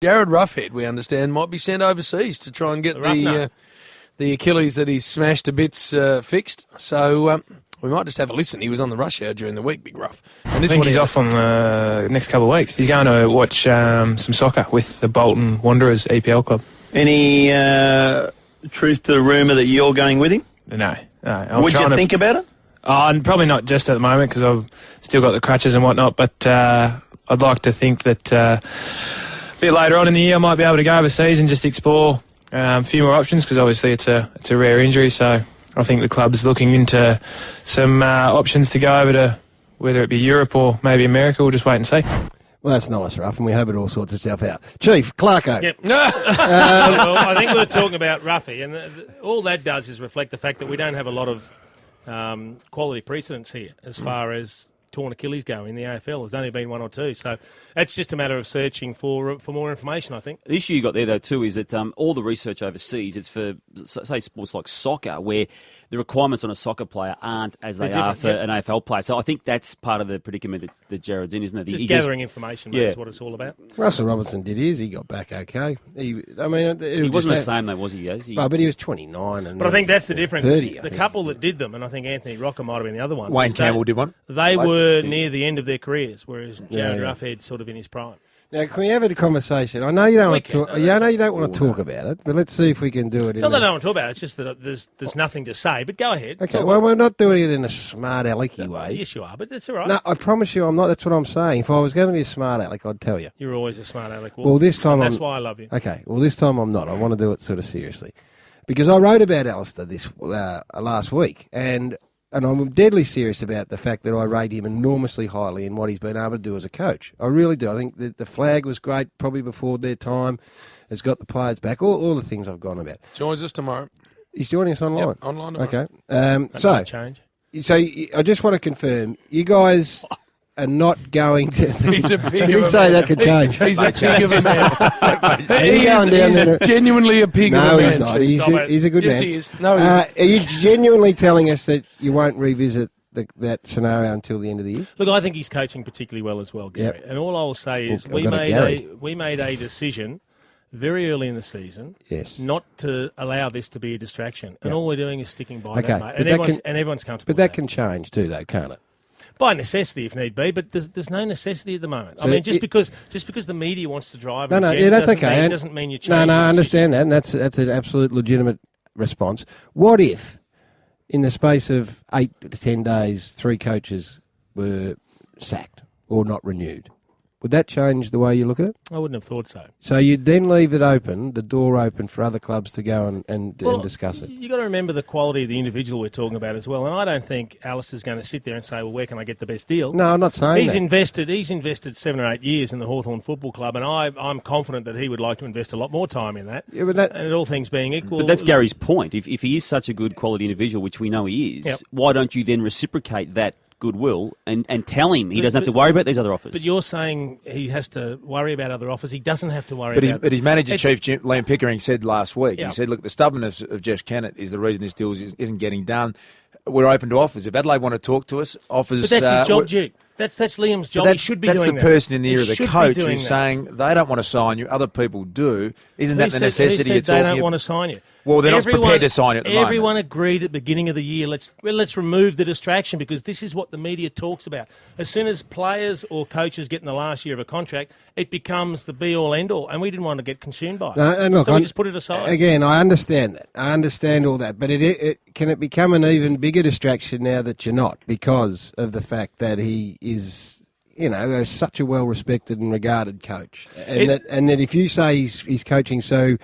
Jared Roughhead, we understand, might be sent overseas to try and get the Achilles that he's smashed to bits fixed. So we might just have a listen. He was on the rush hour during the week, Big Rough. And I think he's off on the next couple of weeks. He's going to watch some soccer with the Bolton Wanderers EPL club. Any truth to the rumour that you're going with him? No. Would you think about it? Probably not just at the moment because I've still got the crutches and whatnot, but I'd like to think that a bit later on in the year I might be able to go overseas and just explore a few more options because obviously it's a rare injury, so I think the club's looking into some options to go over to whether it be Europe or maybe America. We'll just wait and see. Well, that's nice, Ruff, and we hope it all sorts itself out. Chief, Clarko. Yep. Well, I think we're talking about Ruffy, and all that does is reflect the fact that we don't have a lot of quality precedents here as far as torn Achilles go in the AFL. There's only been one or two, so it's just a matter of searching for more information, I think. The issue you got there, though, too, is that all the research overseas, it's for, say, sports like soccer, where the requirements on a soccer player aren't as they are for an AFL player. So I think that's part of the predicament that Jared's in, isn't it? Just gathering information, mate, is what it's all about. Russell Robertson did his. He got back okay. He wasn't the same, though, was he, Yaz? But he was 29. But I think that's the difference. 30, the couple that did them, and I think Anthony Rocker might have been the other one. Wayne Campbell did one. They were near the end of their careers, whereas Jared Roughhead's sort of in his prime. Now, can we have a conversation? I know you don't want to talk. I know you don't want to talk about it, but let's see if we can do it. It's not that I don't want to talk about it. It's just that there's nothing to say. But go ahead. Okay. Well, we're not doing it in a smart alecky way. Yes, you are, but that's all right. No, I promise you, I'm not. That's what I'm saying. If I was going to be a smart aleck, I'd tell you. You're always a smart aleck. Well, this time that's why I love you. Okay. Well, this time I'm not. I want to do it sort of seriously, because I wrote about Alistair this last week, and I'm deadly serious about the fact that I rate him enormously highly in what he's been able to do as a coach. I really do. I think that the flag was great, probably before their time. Has got the players back, all the things I've gone about. Joins us tomorrow. He's joining us online? Yep, online tomorrow. Okay. So I just want to confirm, you guys are not going to... He's a pig. Let me say that could change. He's a pig of a man. He's genuinely a pig of a man. No, he's not. He's a good man. Yes, he is. No, are you genuinely telling us that you won't revisit that scenario until the end of the year? Look, I think he's coaching particularly well as well, Garry. Yep. And all I will say is we made a decision very early in the season not to allow this to be a distraction. And all we're doing is sticking by that, mate. And everyone's comfortable But that can change too, though, can't it? By necessity, if need be, but there's no necessity at the moment. So I mean, just because the media wants to drive that's okay. Doesn't mean you change. No, I understand that, and that's an absolute legitimate response. What if, in the space of 8 to 10 days, 3 coaches were sacked or not renewed? Would that change the way you look at it? I wouldn't have thought so. So you'd then leave it open, the door open for other clubs to go and discuss it? You've got to remember the quality of the individual we're talking about as well. And I don't think Alistair's going to sit there and say, well, where can I get the best deal? No, I'm not saying that. He's invested 7 or 8 years in the Hawthorn Football Club, and I'm confident that he would like to invest a lot more time in that. Yeah, and all things being equal... But that's Gary's point. If he is such a good quality individual, which we know he is, why don't you then reciprocate that goodwill and tell him he doesn't have to worry about these other offers? But you're saying he has to worry about other offers. He doesn't have to worry about... But his manager, Chief Liam Pickering, said last week, he said, look, the stubbornness of Jeff Kennett is the reason this deal isn't getting done. We're open to offers. If Adelaide want to talk to us, offers... But that's his job, Duke. That's Liam's job. He should be doing that. That's the person in the ear of the coach who's saying they don't want to sign you, other people do. Isn't that the necessity you're talking about? They don't want to sign you. Well, they're not prepared to sign you at the moment. Everyone agreed at the beginning of the year, let's remove the distraction, because this is what the media talks about. As soon as players or coaches get in the last year of a contract, it becomes the be-all, end-all, and we didn't want to get consumed by it. No, and look, so we just put it aside. Again, I understand that. I understand all that. But can it become an even bigger distraction now that you're not, because of the fact that he is... such a well-respected and regarded coach. And that if you say he's coaching so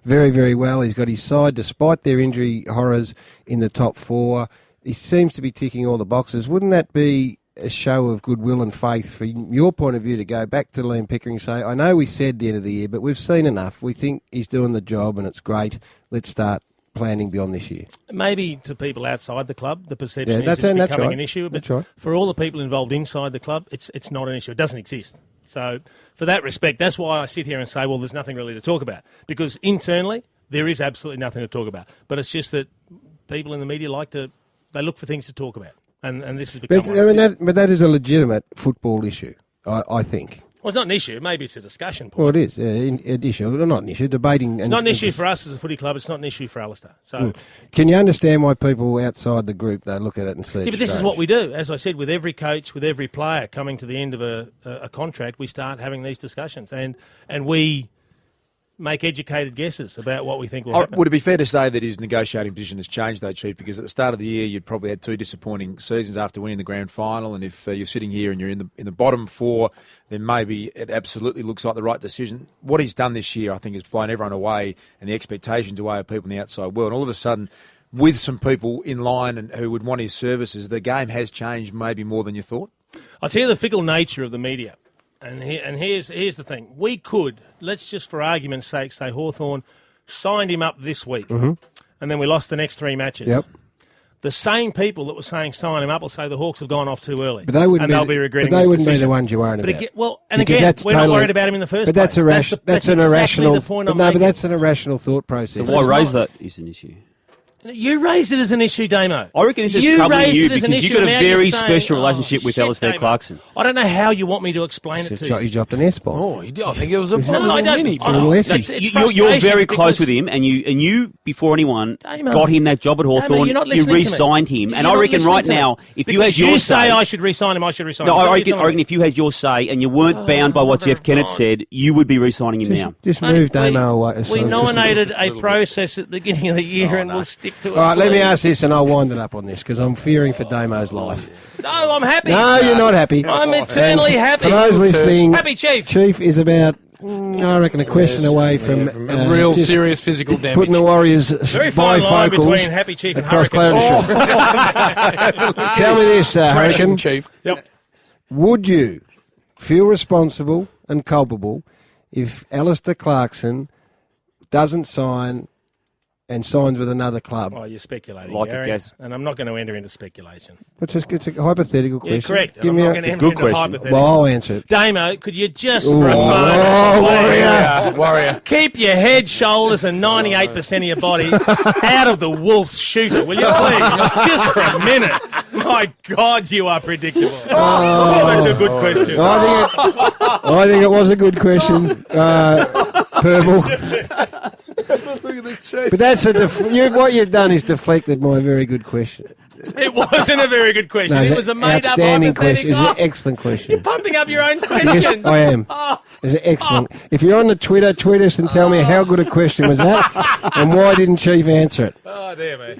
very, very well, he's got his side, despite their injury horrors, in the top 4, he seems to be ticking all the boxes. Wouldn't that be a show of goodwill and faith from your point of view to go back to Liam Pickering and say, I know we said the end of the year, but we've seen enough. We think he's doing the job and it's great. Let's start planning beyond this year. Maybe to people outside the club, the perception is it's becoming an issue. But for all the people involved inside the club, it's not an issue. It doesn't exist. So for that respect, that's why I sit here and say, well, there's nothing really to talk about. Because internally, there is absolutely nothing to talk about. But it's just that people in the media they look for things to talk about. And this has become but that is a legitimate football issue, I think. Well, it's not an issue. Maybe it's a discussion point. Well, it is an issue. Well, not an issue. Debating. It's not an issue for us as a footy club. It's not an issue for Alistair. So, can you understand why people outside the group they look at it and see? Yeah, but this is what we do. As I said, with every coach, with every player coming to the end of a contract, we start having these discussions, and we make educated guesses about what we think will happen. Would it be fair to say that his negotiating position has changed, though, Chief? Because at the start of the year, you'd probably had 2 disappointing seasons after winning the grand final, and if you're sitting here and you're in the bottom 4, then maybe it absolutely looks like the right decision. What he's done this year, I think, has blown everyone away and the expectations away of people in the outside world. And all of a sudden, with some people in line and who would want his services, the game has changed maybe more than you thought. I'll tell you the fickle nature of the media. And here's the thing. We could, let's just for argument's sake, say Hawthorn signed him up this week, and then we lost the next 3 matches. Yep. The same people that were saying sign him up will say the Hawks have gone off too early. But they wouldn't they'll be regretting But they this wouldn't decision. be the ones you're worried about. We're not worried about him in the first place. That's an irrational. Exactly the point I'm but making. that's an irrational thought process. So why raise that is an issue? You raised it as an issue, Damo. I reckon this is troubling you because you've got a very saying, special relationship with Alistair Damo. Clarkson. I don't know how you want me to explain it to you. You dropped an S-bomb. Oh, I think it was a No, I don't. mini. You're very close with him, and you before anyone Damo. got him that job at Hawthorn, you re-signed him. And I reckon right now, if you had your say, I should re-sign him, I should re-sign him. No, I reckon if you had your say and you weren't bound by what Jeff Kennett said, you would be re-signing him now. Just move Damo away. We nominated a process at the beginning of the year, and we'll stick to it. All right, let me ask this, and I'll wind it up on this because I'm fearing for Damo's life. No, I'm happy. No, you're not happy. I'm eternally happy. For those listening, happy Chief. Chief is about, I reckon, a question away from real serious physical damage. Putting the Warriors Very fine line between bifocals Happy Chief and across Hurricane. Cloudershire. Tell me this, Hurricane. Chief. Yep. Would you feel responsible and culpable if Alistair Clarkson doesn't sign and signs with another club? Oh, you're speculating, Like Garry, a guess. and I'm not going to enter into speculation. It's a hypothetical question. Yeah, correct. Give me I'm not going to enter good into question. hypothetical. Well, I'll answer it. Damo, could you just Ooh. for a moment, please, Warrior. keep your head, shoulders, and 98% of your body out of the wolf's shooter, will you please? Just for a minute. My God, you are predictable. Oh, that's a good question. I think it was a good question, Purple. But that's what you've done is deflected my very good question. It wasn't a very good question. No, It was a made-up outstanding question. It's hypothetical. an excellent question. You're pumping up your own Yes, questions. I am. It's an excellent. If you're on the Twitter, tweet us and tell me how good a question was that and why didn't Chief answer it. Oh, dear me.